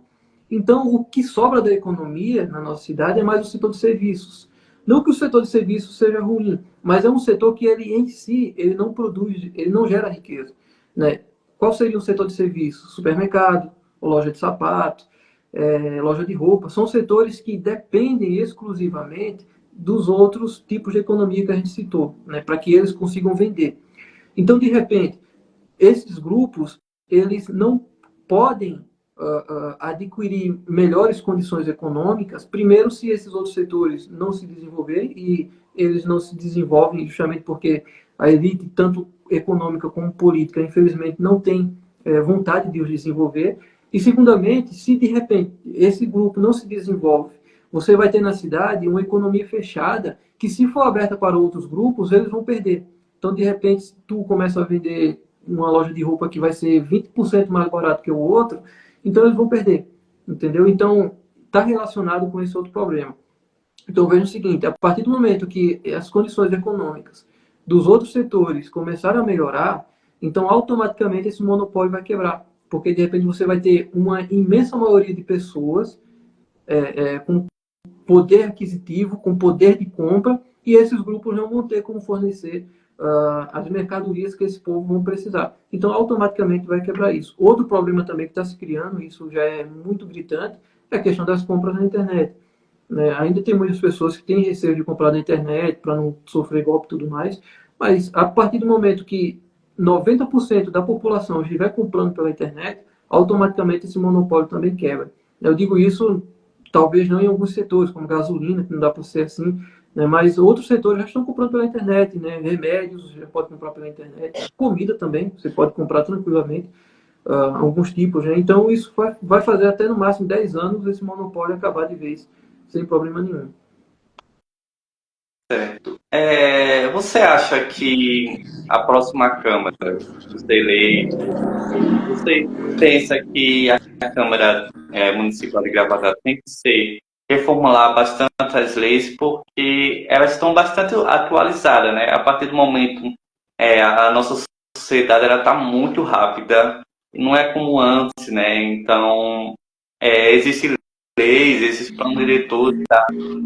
então o que sobra da economia na nossa cidade é mais o setor de serviços. Não que o setor de serviços seja ruim, mas é um setor que ele em si, ele não produz, ele não gera riqueza. Né? Qual seria o setor de serviços? Supermercado, loja de sapato, loja de roupa. São setores que dependem exclusivamente dos outros tipos de economia que a gente citou, né, para que eles consigam vender. Então, de repente, esses grupos, eles não podem adquirir melhores condições econômicas, primeiro se esses outros setores não se desenvolverem, e eles não se desenvolvem justamente porque a elite, tanto econômica como política, infelizmente, não tem vontade de os desenvolver. E, segundamente, se de repente esse grupo não se desenvolve, você vai ter na cidade uma economia fechada que, se for aberta para outros grupos, eles vão perder. Então, de repente, se tu começa a vender uma loja de roupa que vai ser 20% mais barato que o outro, então eles vão perder, entendeu? Então, está relacionado com esse outro problema. Então, veja o seguinte, a partir do momento que as condições econômicas dos outros setores começarem a melhorar, então, automaticamente, esse monopólio vai quebrar. Porque, de repente, você vai ter uma imensa maioria de pessoas com poder aquisitivo, com poder de compra, e esses grupos não vão ter como fornecer as mercadorias que esse povo vão precisar. Então, automaticamente vai quebrar isso. Outro problema também que está se criando, isso já é muito gritante, é a questão das compras na internet. Né? Ainda tem muitas pessoas que têm receio de comprar na internet para não sofrer golpe e tudo mais, mas a partir do momento que 90% da população estiver comprando pela internet, automaticamente esse monopólio também quebra. Eu digo isso, talvez não em alguns setores, como gasolina, que não dá para ser assim, né? Mas outros setores já estão comprando pela internet, né? Remédios, você já pode comprar pela internet, comida também, você pode comprar tranquilamente, alguns tipos, né? Então isso vai fazer até no máximo 10 anos esse monopólio acabar de vez, sem problema nenhum. Certo. Você acha que a próxima Câmara dos eleitos, você pensa que a Câmara Municipal de Gravatá tem que ser reformular bastante as leis porque elas estão bastante atualizadas, né? A partir do momento a nossa sociedade ela está muito rápida, não é como antes, né? Então existem leis, esses planos diretores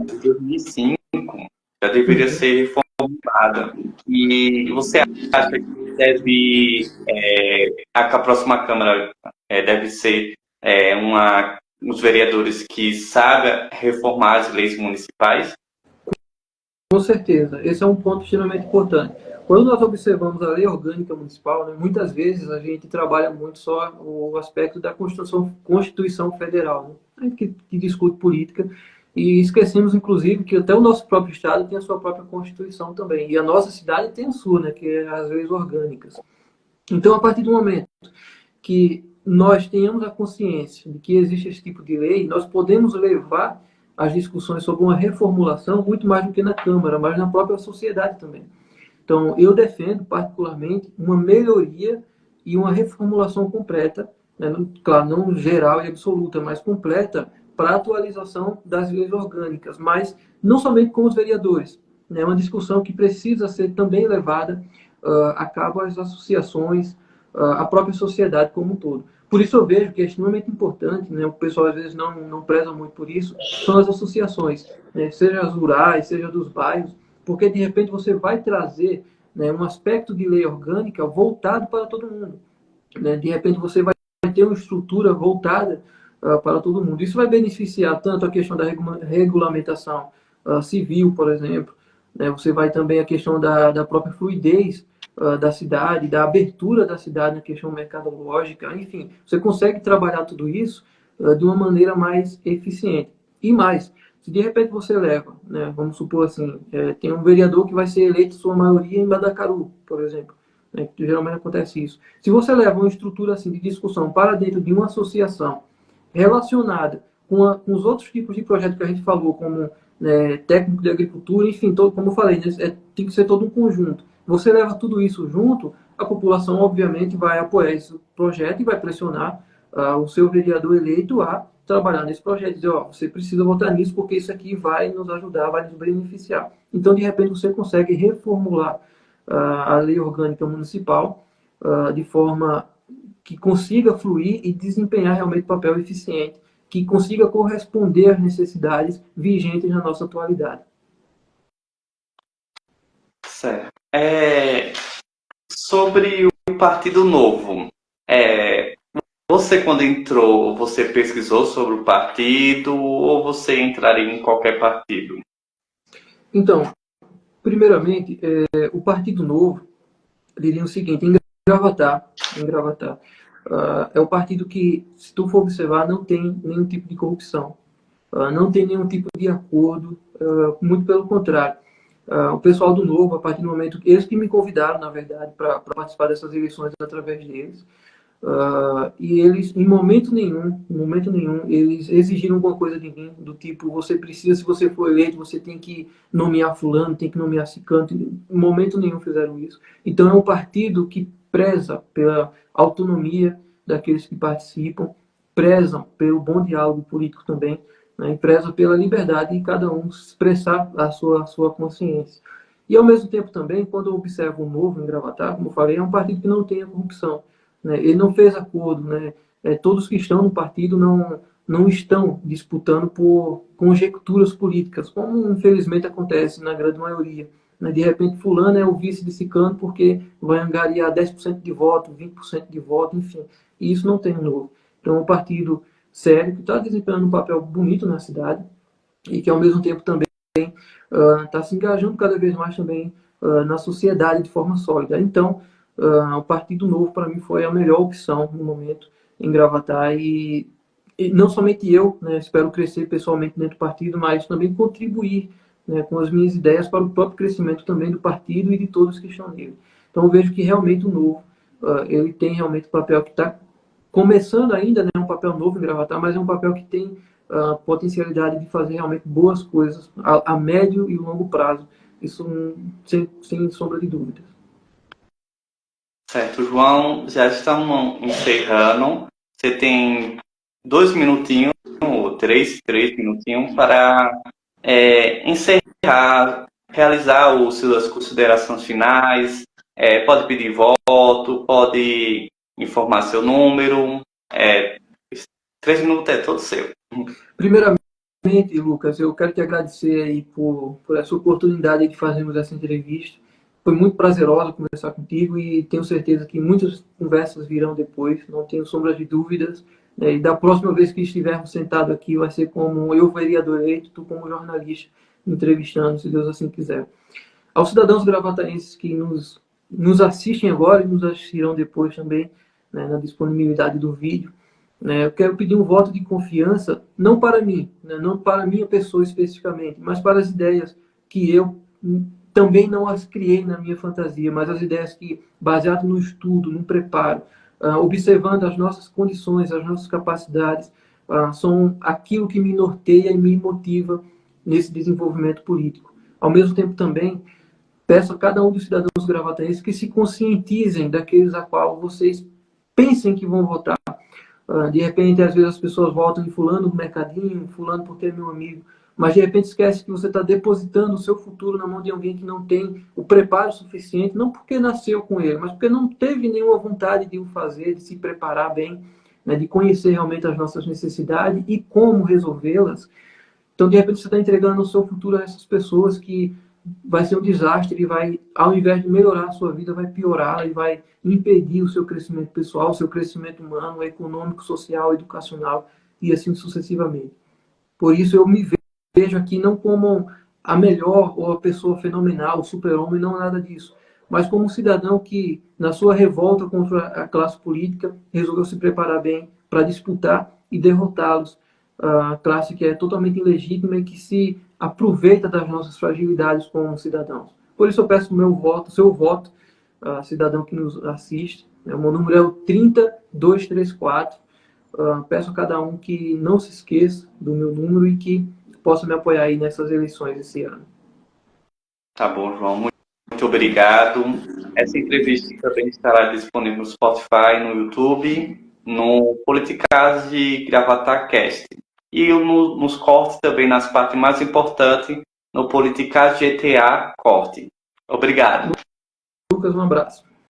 de 2005 já deveria ser reformulada. E você acha que deve a próxima Câmara deve ser uns vereadores que saibam reformar as leis municipais? Com certeza, esse é um ponto extremamente importante. Quando nós observamos a lei orgânica municipal, né, muitas vezes a gente trabalha muito só o aspecto da Constituição Federal, né? A gente que discute política e esquecemos, inclusive, que até o nosso próprio estado tem a sua própria Constituição também. E a nossa cidade tem a sua, né, que é as leis orgânicas. Então, a partir do momento que nós tenhamos a consciência de que existe esse tipo de lei, nós podemos levar as discussões sobre uma reformulação muito mais do que na Câmara, mas na própria sociedade também. Então, eu defendo particularmente uma melhoria e uma reformulação completa, né, claro, não geral e absoluta, mas completa para a atualização das leis orgânicas, mas não somente com os vereadores. É né, uma discussão que precisa ser também levada a cabo às associações, a própria sociedade como um todo. Por isso eu vejo que é extremamente importante, né, o pessoal às vezes não preza muito por isso, são as associações, né, seja as rurais, seja dos bairros, porque de repente você vai trazer, né, um aspecto de lei orgânica voltado para todo mundo. Né? De repente você vai ter uma estrutura voltada para todo mundo. Isso vai beneficiar tanto a questão da regulamentação civil, por exemplo, né? Você vai também a questão da própria fluidez da cidade, da abertura da cidade na questão mercadológica, enfim, você consegue trabalhar tudo isso de uma maneira mais eficiente. E mais, Se de repente você leva, né, vamos supor assim, tem um vereador que vai ser eleito sua maioria em Badacaru, por exemplo, né, que geralmente acontece isso. Se você leva uma estrutura assim de discussão para dentro de uma associação relacionada com os outros tipos de projetos que a gente falou, como, né, técnico de agricultura, enfim, todo, como eu falei, né, tem que ser todo um conjunto. Você leva tudo isso junto, a população obviamente vai apoiar esse projeto e vai pressionar o seu vereador eleito a trabalhar nesse projeto, dizer, ó, você precisa votar nisso porque isso aqui vai nos ajudar, vai nos beneficiar. Então, de repente, você consegue reformular a lei orgânica municipal de forma que consiga fluir e desempenhar realmente papel eficiente, que consiga corresponder às necessidades vigentes na nossa atualidade. Certo. Sobre o Partido Novo, você quando entrou, você pesquisou sobre o partido ou você entraria em qualquer partido? Então, primeiramente, o Partido Novo, diria o seguinte, em Gravatar, é o partido que, se tu for observar, não tem nenhum tipo de corrupção, não tem nenhum tipo de acordo, muito pelo contrário. O pessoal do Novo, a partir do momento que eles que me convidaram, na verdade, para participar dessas eleições através deles, e eles, em momento nenhum, eles exigiram alguma coisa de mim, do tipo, você precisa, se você for eleito, você tem que nomear fulano, tem que nomear ciclano, em momento nenhum fizeram isso. Então é um partido que preza pela autonomia daqueles que participam, prezam pelo bom diálogo político também, né, e preza pela liberdade de cada um expressar a sua consciência. E ao mesmo tempo também, quando eu observo o Novo em Gravatar, como eu falei, é um partido que não tem a corrupção, né? Ele não fez acordo, né? Todos que estão no partido não estão disputando por conjecturas políticas, como infelizmente acontece na grande maioria, né? De repente, fulano é o vice de ciclano porque vai angariar 10% de voto, 20% de voto, enfim. E isso não tem no Novo. Então, é um partido sério que está desempenhando um papel bonito na cidade e que, ao mesmo tempo, também está se engajando cada vez mais também na sociedade de forma sólida. Então, o Partido Novo, para mim, foi a melhor opção no momento em Gravatar e não somente eu, né, espero crescer pessoalmente dentro do partido, mas também contribuir, né, com as minhas ideias para o próprio crescimento também do partido e de todos que estão nele. Então, eu vejo que realmente o Novo, ele tem realmente um papel que está começando ainda, né, um papel novo em Gravatar, mas é um papel que tem a potencialidade de fazer realmente boas coisas a médio e longo prazo. Isso sem sombra de dúvidas. Certo, João, já estamos encerrando. Você tem 2 minutinhos, ou três minutinhos, para encerrar, realizar as suas considerações finais. Pode pedir voto, pode informar seu número. 3 minutos é todo seu. Primeiramente, Lucas, eu quero te agradecer aí por essa oportunidade de fazermos essa entrevista. Foi muito prazeroso conversar contigo e tenho certeza que muitas conversas virão depois, não tenho sombra de dúvidas. Né? E da próxima vez que estivermos sentados aqui, vai ser como eu, vereador eleito, tu como jornalista, entrevistando, se Deus assim quiser. Aos cidadãos gravatarenses que nos assistem agora e nos assistirão depois também, né, na disponibilidade do vídeo, né, eu quero pedir um voto de confiança, não para mim, né, não para a minha pessoa especificamente, mas para as ideias que eu também não as criei na minha fantasia, mas as ideias que, baseadas no estudo, no preparo, observando as nossas condições, as nossas capacidades, são aquilo que me norteia e me motiva nesse desenvolvimento político. Ao mesmo tempo também, peço a cada um dos cidadãos gravatarenses que se conscientizem daqueles a qual vocês pensem que vão votar. De repente, às vezes as pessoas votam em fulano do mercadinho, fulano porque é meu amigo, mas de repente esquece que você está depositando o seu futuro na mão de alguém que não tem o preparo suficiente, não porque nasceu com ele, mas porque não teve nenhuma vontade de o fazer, de se preparar bem, né, de conhecer realmente as nossas necessidades e como resolvê-las. Então, de repente, você está entregando o seu futuro a essas pessoas que vai ser um desastre e vai, ao invés de melhorar a sua vida, vai piorar e vai impedir o seu crescimento pessoal, o seu crescimento humano, econômico, social, educacional e assim sucessivamente. Por isso eu me vejo aqui não como a melhor ou a pessoa fenomenal, o super-homem, não nada disso, mas como um cidadão que, na sua revolta contra a classe política, resolveu se preparar bem para disputar e derrotá-los a classe que é totalmente ilegítima e que se aproveita das nossas fragilidades como cidadãos. Por isso eu peço o meu voto, seu voto, cidadão que nos assiste. O meu número é o 30234. Peço a cada um que não se esqueça do meu número e que possa me apoiar aí nessas eleições esse ano. Tá bom, João. Muito obrigado. Essa entrevista também estará disponível no Spotify, no YouTube, no Politicast e GravataCast. E nos cortes também, nas partes mais importantes, no Politicast GTA Corte. Obrigado. Lucas, um abraço.